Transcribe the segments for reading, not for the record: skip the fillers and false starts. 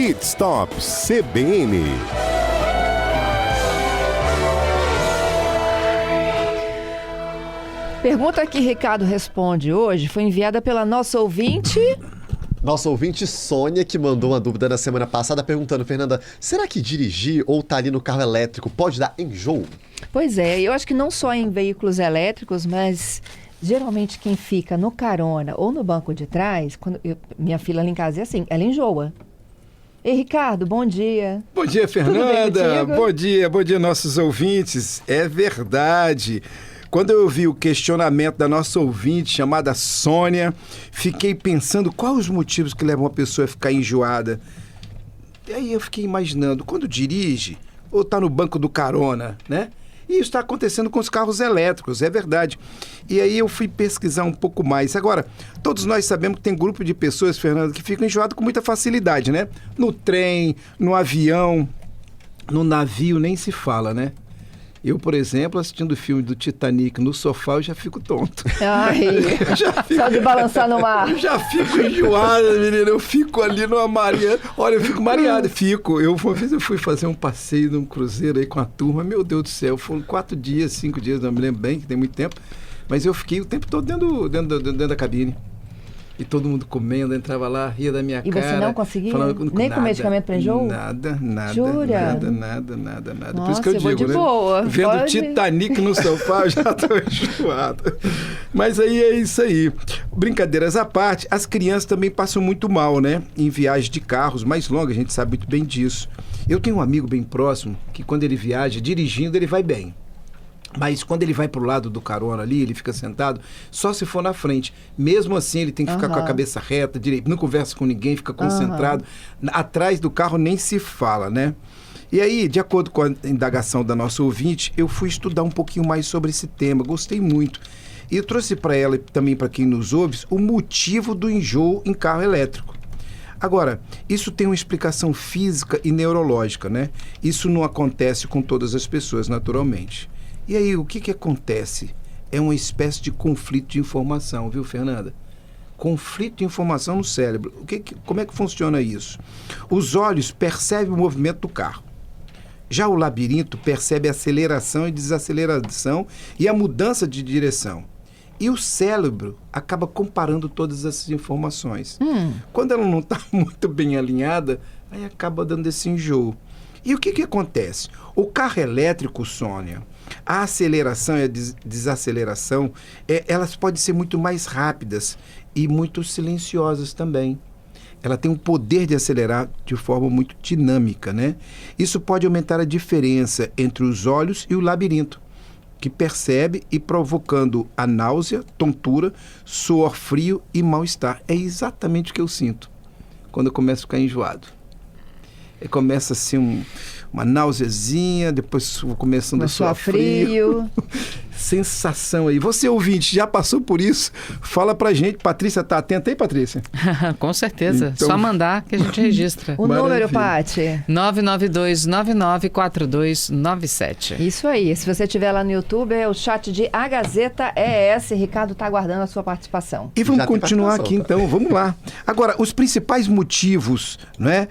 Pit Stop CBN. Pergunta que Ricardo responde hoje foi enviada pela nossa ouvinte... Nossa ouvinte Sônia, que mandou uma dúvida na semana passada, perguntando, Fernanda, será que dirigir ou estar ali no carro elétrico pode dar enjoo? Pois é, eu acho que não só em veículos elétricos, mas geralmente quem fica no carona ou no banco de trás, minha filha lá em casa é assim, ela enjoa. Ei, Ricardo, bom dia. Bom dia, Fernanda. Bom dia, nossos ouvintes. É verdade. Quando eu vi o questionamento da nossa ouvinte, chamada Sônia, fiquei pensando quais os motivos que levam uma pessoa a ficar enjoada. E aí eu fiquei imaginando, quando dirige, ou está no banco do carona, né? E isso está acontecendo com os carros elétricos, é verdade. E aí eu fui pesquisar um pouco mais. Agora, todos nós sabemos que tem grupo de pessoas, Fernanda, que ficam enjoadas com muita facilidade, né? No trem, no avião, no navio, nem se fala, né? Eu, por exemplo, assistindo o filme do Titanic no sofá, eu já fico tonto. Ai, só de balançar no mar. Eu já fico enjoada, menina. Eu fico ali numa mareada. Olha, eu fico mareado. Uma vez eu fui fazer um passeio num cruzeiro aí com a turma. Meu Deus do céu, foram 4 dias, 5 dias, não me lembro bem, que tem muito tempo. Mas eu fiquei o tempo todo dentro da cabine. E todo mundo comendo, entrava lá, ria da minha cara. E você não conseguia? Nem com medicamento para enjoo? Nada. Jura? Nada. Nossa, por isso que eu digo, de né? boa. Vendo Titanic no sofá, eu já estou enjoado. Mas aí é isso aí. Brincadeiras à parte, as crianças também passam muito mal, né? Em viagens de carros mais longas, a gente sabe muito bem disso. Eu tenho um amigo bem próximo que quando ele viaja, dirigindo, ele vai bem. Mas quando ele vai pro lado do carona ali, ele fica sentado, só se for na frente. Mesmo assim, ele tem que ficar com a cabeça reta, direito, não conversa com ninguém, fica concentrado. Atrás do carro nem se fala, né? E aí, de acordo com a indagação da nossa ouvinte, eu fui estudar um pouquinho mais sobre esse tema, gostei muito. E eu trouxe para ela e também para quem nos ouve o motivo do enjoo em carro elétrico. Agora, isso tem uma explicação física e neurológica, né? Isso não acontece com todas as pessoas, naturalmente. E aí, o que acontece? É uma espécie de conflito de informação, viu, Fernanda? Conflito de informação no cérebro. Como é que funciona isso? Os olhos percebem o movimento do carro. Já o labirinto percebe a aceleração e desaceleração e a mudança de direção. E o cérebro acaba comparando todas essas informações. Quando ela não está muito bem alinhada, aí acaba dando esse enjoo. E o que acontece? O carro elétrico, Sônia, a aceleração e a desaceleração, elas podem ser muito mais rápidas e muito silenciosas também. Ela tem um poder de acelerar de forma muito dinâmica, né? Isso pode aumentar a diferença entre os olhos e o labirinto, que percebe e provocando a náusea, tontura, suor frio e mal-estar. É exatamente o que eu sinto quando eu começo a ficar enjoado. Começa assim uma náuseazinha, depois começando a suar frio. Sensação aí. Você, ouvinte, já passou por isso? Fala pra gente. Patrícia, tá atenta aí, Patrícia? Com certeza. Então... Só mandar que a gente registra. O número, Paty? 992-994297. Isso aí. Se você estiver lá no YouTube, é o chat de A Gazeta ES. Ricardo tá aguardando a sua participação. E vamos continuar aqui, então. Vamos lá. Agora, os principais motivos, né,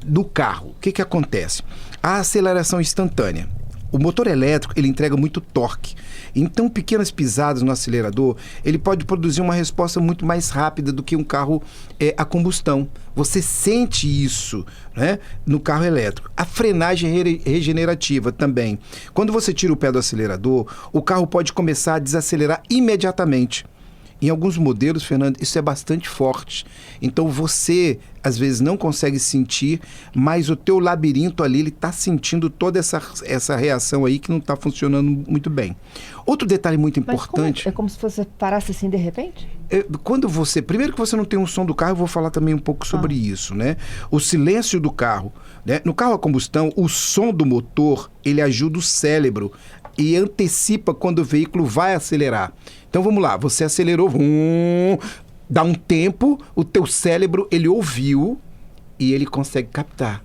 do carro. O que acontece? A aceleração instantânea. O motor elétrico, ele entrega muito torque. Então, pequenas pisadas no acelerador, ele pode produzir uma resposta muito mais rápida do que um carro a combustão. Você sente isso, né, no carro elétrico. A frenagem regenerativa também. Quando você tira o pé do acelerador, o carro pode começar a desacelerar imediatamente. Em alguns modelos, Fernando, isso é bastante forte. Então você, às vezes, não consegue sentir, mas o teu labirinto ali, ele está sentindo toda essa reação aí que não está funcionando muito bem. Outro detalhe muito importante... É como se você parasse assim de repente? Primeiro que você não tem um som do carro, eu vou falar também um pouco sobre isso, né? O silêncio do carro, né? No carro a combustão, o som do motor, ele ajuda o cérebro e antecipa quando o veículo vai acelerar. Então vamos lá, você acelerou, dá um tempo, o teu cérebro, ele ouviu e ele consegue captar.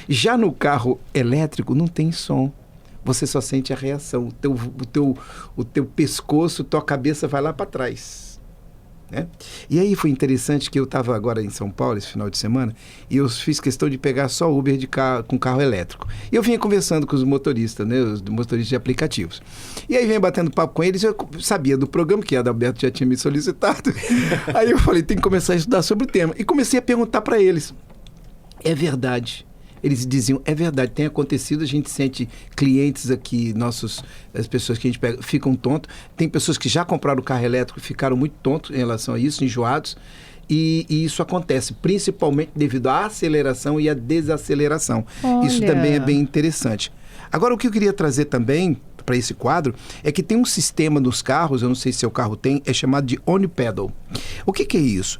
Já no carro elétrico não tem som, você só sente a reação, o teu pescoço, tua cabeça vai lá para trás. né? E aí foi interessante que eu estava agora em São Paulo esse final de semana e eu fiz questão de pegar só Uber com carro elétrico. E eu vinha conversando com os motoristas, né, os motoristas de aplicativos. E aí vinha batendo papo com eles, eu sabia do programa, que a Adalberto já tinha me solicitado. Aí eu falei, tem que começar a estudar sobre o tema. E comecei a perguntar para eles. É verdade. Eles diziam, é verdade, tem acontecido, a gente sente clientes aqui, as pessoas que a gente pega, ficam tontos. Tem pessoas que já compraram carro elétrico e ficaram muito tontos em relação a isso, enjoados. E isso acontece principalmente devido à aceleração e à desaceleração. Olha. Isso também é bem interessante. Agora, o que eu queria trazer também para esse quadro é que tem um sistema nos carros, eu não sei se seu carro tem, é chamado de on-pedal. O que é isso?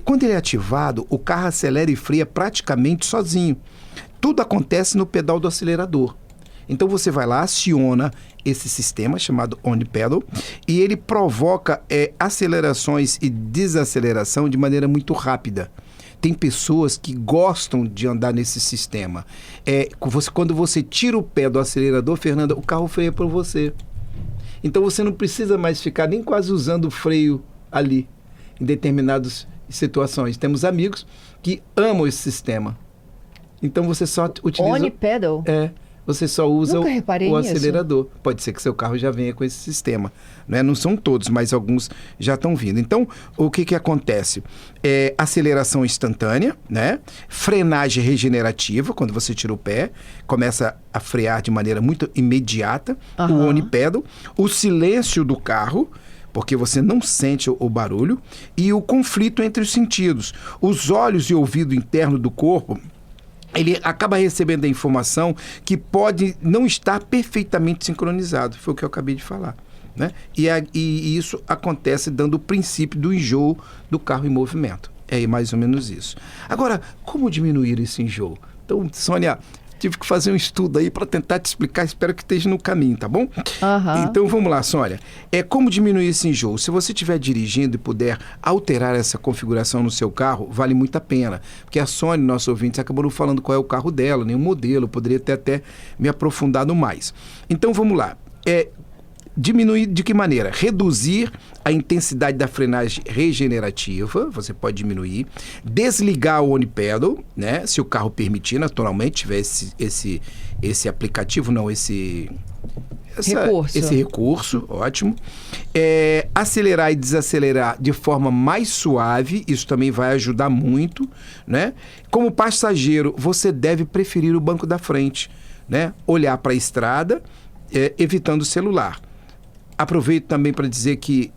Quando ele é ativado, o carro acelera e freia praticamente sozinho. Tudo acontece no pedal do acelerador. Então você vai lá, aciona esse sistema chamado on-pedal e ele provoca acelerações e desaceleração de maneira muito rápida. Tem pessoas que gostam de andar nesse sistema. Quando você tira o pé do acelerador, Fernanda, o carro freia por você. Então você não precisa mais ficar nem quase usando o freio ali, em determinadas situações. Temos amigos que amam esse sistema. Então você só utiliza... On-pedal? Você só usa Nunca reparei o nisso. acelerador. Pode ser que seu carro já venha com esse sistema, né? Não são todos, mas alguns já estão vindo. Então, o que acontece? Aceleração instantânea, né? Frenagem regenerativa, quando você tira o pé, começa a frear de maneira muito imediata. O on-pedal. O silêncio do carro, porque você não sente o barulho. E o conflito entre os sentidos. Os olhos e o ouvido interno do corpo, ele acaba recebendo a informação que pode não estar perfeitamente sincronizado. Foi o que eu acabei de falar, né? E isso acontece dando o princípio do enjoo do carro em movimento. É mais ou menos isso. Agora, como diminuir esse enjoo? Então, Sônia, tive que fazer um estudo aí para tentar te explicar, espero que esteja no caminho, tá bom? Então vamos lá, Sônia. Como diminuir esse enjoo? Se você estiver dirigindo e puder alterar essa configuração no seu carro, vale muito a pena. Porque a Sônia, nosso ouvinte, acabou não falando qual é o carro dela, nem o modelo, poderia ter até me aprofundado mais. Então vamos lá. Diminuir de que maneira? Reduzir a intensidade da frenagem regenerativa, você pode diminuir. Desligar o on-pedal, né? Se o carro permitir, naturalmente, tiver esse aplicativo, não, esse recurso, ótimo. Acelerar e desacelerar de forma mais suave, isso também vai ajudar muito, né? Como passageiro, você deve preferir o banco da frente, né? Olhar para a estrada, evitando o celular. Aproveito também para dizer que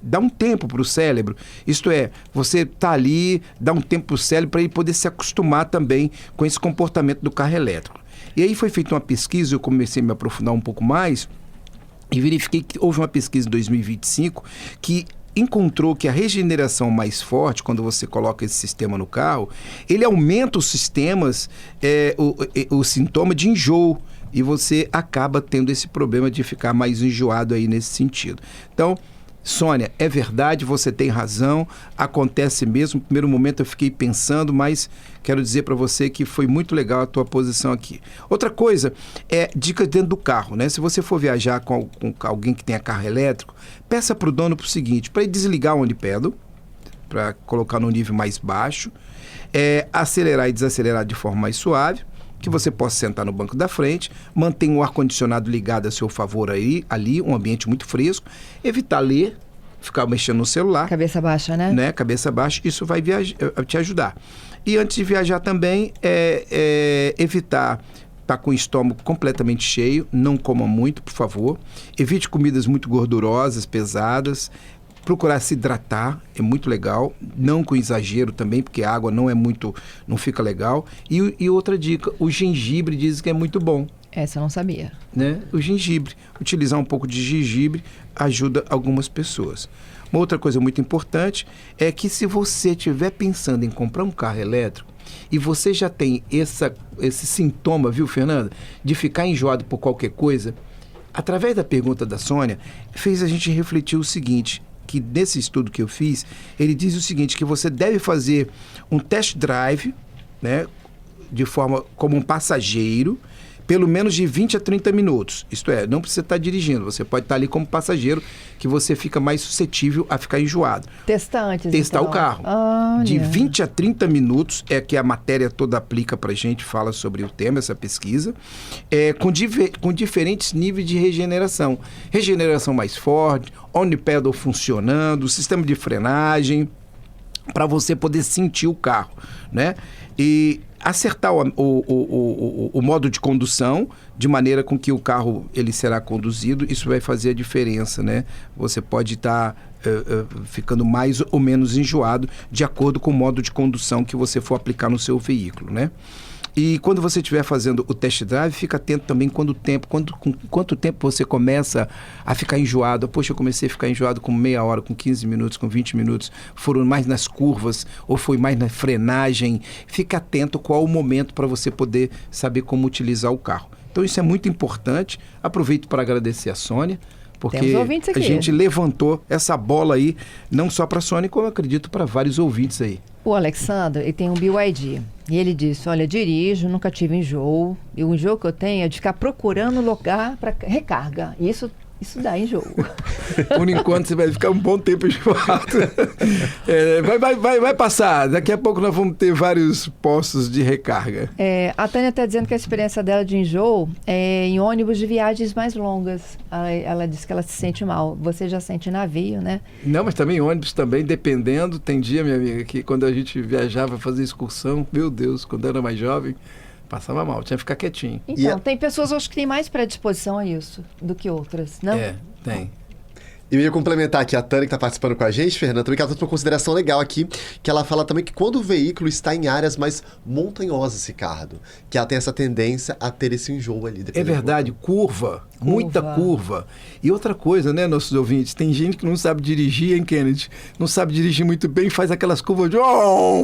dá um tempo para o cérebro, isto é, você está ali, dá um tempo para o cérebro para ele poder se acostumar também com esse comportamento do carro elétrico. E aí foi feita uma pesquisa, eu comecei a me aprofundar um pouco mais e verifiquei que houve uma pesquisa em 2025 que encontrou que a regeneração mais forte, quando você coloca esse sistema no carro, ele aumenta os sistemas, o sintoma de enjoo. E você acaba tendo esse problema de ficar mais enjoado aí nesse sentido. Então, Sônia, é verdade, você tem razão, acontece mesmo. No primeiro momento eu fiquei pensando, mas quero dizer para você que foi muito legal a tua posição aqui. Outra coisa dica dentro do carro, né? Se você for viajar com alguém que tenha carro elétrico, peça para o dono o seguinte, para ele desligar o on-pedal, para colocar no nível mais baixo, acelerar e desacelerar de forma mais suave, que você possa sentar no banco da frente, mantenha o ar-condicionado ligado a seu favor ali, um ambiente muito fresco, evitar ler, ficar mexendo no celular. Cabeça baixa, né? Cabeça baixa, isso vai te ajudar. E antes de viajar também, evitar estar com o estômago completamente cheio, não coma muito, por favor. Evite comidas muito gordurosas, pesadas. Procurar se hidratar, é muito legal, não com exagero também, porque a água não fica legal. E outra dica, o gengibre diz que é muito bom. Essa eu não sabia. Né? O gengibre, utilizar um pouco de gengibre ajuda algumas pessoas. Uma outra coisa muito importante é que se você estiver pensando em comprar um carro elétrico e você já tem esse sintoma, viu, Fernanda, de ficar enjoado por qualquer coisa, através da pergunta da Sônia, fez a gente refletir o seguinte, que nesse estudo que eu fiz, ele diz o seguinte, que você deve fazer um test drive, né, de forma como um passageiro, pelo menos de 20 a 30 minutos. Isto é, não precisa estar dirigindo, você pode estar ali como passageiro, que você fica mais suscetível a ficar enjoado. Testar antes, Testar então. o carro. Olha. De 20 a 30 minutos é que a matéria toda aplica pra gente, fala sobre o tema, essa pesquisa, com diferentes níveis de regeneração. Regeneração mais forte, on-pedal funcionando, sistema de frenagem, para você poder sentir o carro, né? E acertar o modo de condução de maneira com que o carro ele será conduzido, isso vai fazer a diferença, né? Você pode estar ficando mais ou menos enjoado de acordo com o modo de condução que você for aplicar no seu veículo, né? E quando você estiver fazendo o test drive, fica atento também com quanto tempo você começa a ficar enjoado. Poxa, eu comecei a ficar enjoado com meia hora, com 15 minutos, com 20 minutos. Foram mais nas curvas ou foi mais na frenagem. Fica atento qual o momento para você poder saber como utilizar o carro. Então isso é muito importante. Aproveito para agradecer a Sônia, porque Temos ouvintes aqui. a gente levantou essa bola aí, não só para a Sônia, como eu acredito para vários ouvintes aí. O Alexandre, ele tem um BYD. E ele disse, olha, dirijo, nunca tive enjoo. E o enjoo que eu tenho é de ficar procurando lugar para recarga. E isso dá enjoo. Por enquanto você vai ficar um bom tempo enjoado. Vai passar. Daqui a pouco nós vamos ter vários postos de recarga. A Tânia está dizendo que a experiência dela de enjoo é em ônibus de viagens mais longas. Ela disse que ela se sente mal. Você já sente navio, né? Não, mas também ônibus também, dependendo. Tem dia, minha amiga, que quando a gente viajava fazer excursão, meu Deus, quando eu era mais jovem, passava mal, tinha que ficar quietinho. Então, tem pessoas, acho que têm mais predisposição a isso do que outras, não? Tem. E eu ia complementar aqui a Tânia, que está participando com a gente, Fernanda, também que ela trouxe uma consideração legal aqui, que ela fala também que quando o veículo está em áreas mais montanhosas, Ricardo, que ela tem essa tendência a ter esse enjoo ali. É verdade, curva, muita curva. E outra coisa, né, nossos ouvintes, tem gente que não sabe dirigir, hein, Kennedy? Não sabe dirigir muito bem, faz aquelas curvas de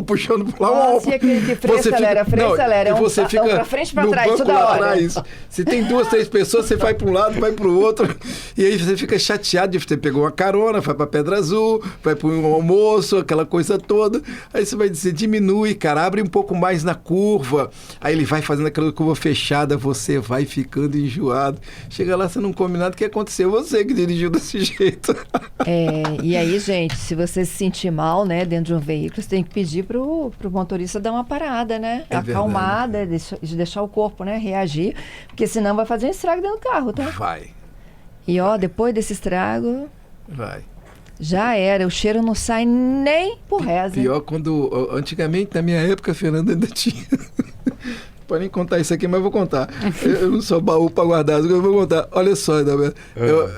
puxando para lá. Nossa, e aquele que freia, acelera, e você fica para frente, para no trás, banco toda lá hora. atrás. Se tem 2, 3 pessoas, você vai para um lado, vai para o outro, e aí você fica chateado de ter pegou uma carona, vai para Pedra Azul, vai para um almoço, aquela coisa toda. Aí você vai dizer, diminui, cara, abre um pouco mais na curva. Aí ele vai fazendo aquela curva fechada, você vai ficando enjoado. Chega lá, você não come nada, o que aconteceu? Você que dirigiu desse jeito. E aí, gente, se você se sentir mal, né, dentro de um veículo, você tem que pedir pro motorista dar uma parada, né? Acalmada, deixar o corpo, né, reagir, porque senão vai fazer um estrago dentro do carro, tá? Vai. E depois desse estrago... Vai. Já era, o cheiro não sai nem por reza. Pior quando, antigamente, na minha época, Fernanda ainda tinha... Pode nem contar isso aqui, mas eu vou contar. Eu não sou baú para guardar, eu vou contar. Olha só,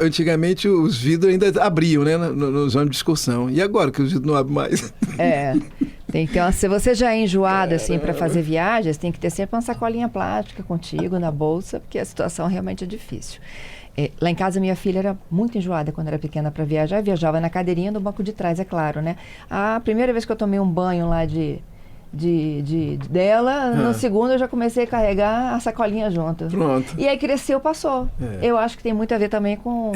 antigamente os vidros ainda abriam, né, nos ônibus de excursão. E agora que os vidros não abrem mais? Então, se você já é enjoado, assim, para fazer viagens, tem que ter sempre uma sacolinha plástica contigo na bolsa, porque a situação realmente é difícil. Lá em casa, minha filha era muito enjoada quando era pequena para viajar. Viajava na cadeirinha do banco de trás, é claro, né? A primeira vez que eu tomei um banho lá dela, no segundo eu já comecei a carregar a sacolinha junto. Pronto. E aí cresceu, passou. Eu acho que tem muito a ver também com...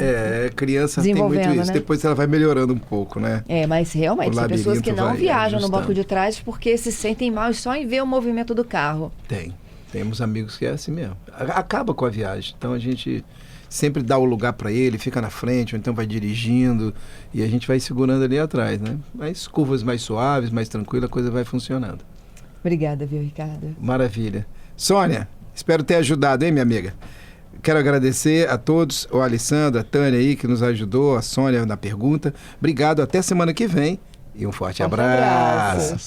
criança tem muito isso. Né? Depois ela vai melhorando um pouco, né? Mas realmente, tem pessoas que não viajam no banco de ajustando. trás porque se sentem mal só em ver o movimento do carro. Temos amigos que é assim mesmo. Acaba com a viagem. Então a gente sempre dá o lugar para ele, fica na frente, ou então vai dirigindo e a gente vai segurando ali atrás, né? Mas curvas mais suaves, mais tranquilas, a coisa vai funcionando. Obrigada, viu, Ricardo? Maravilha. Sônia, espero ter ajudado, hein, minha amiga? Quero agradecer a todos, o Alessandro, a Tânia aí que nos ajudou, a Sônia na pergunta. Obrigado, até semana que vem e um forte abraço.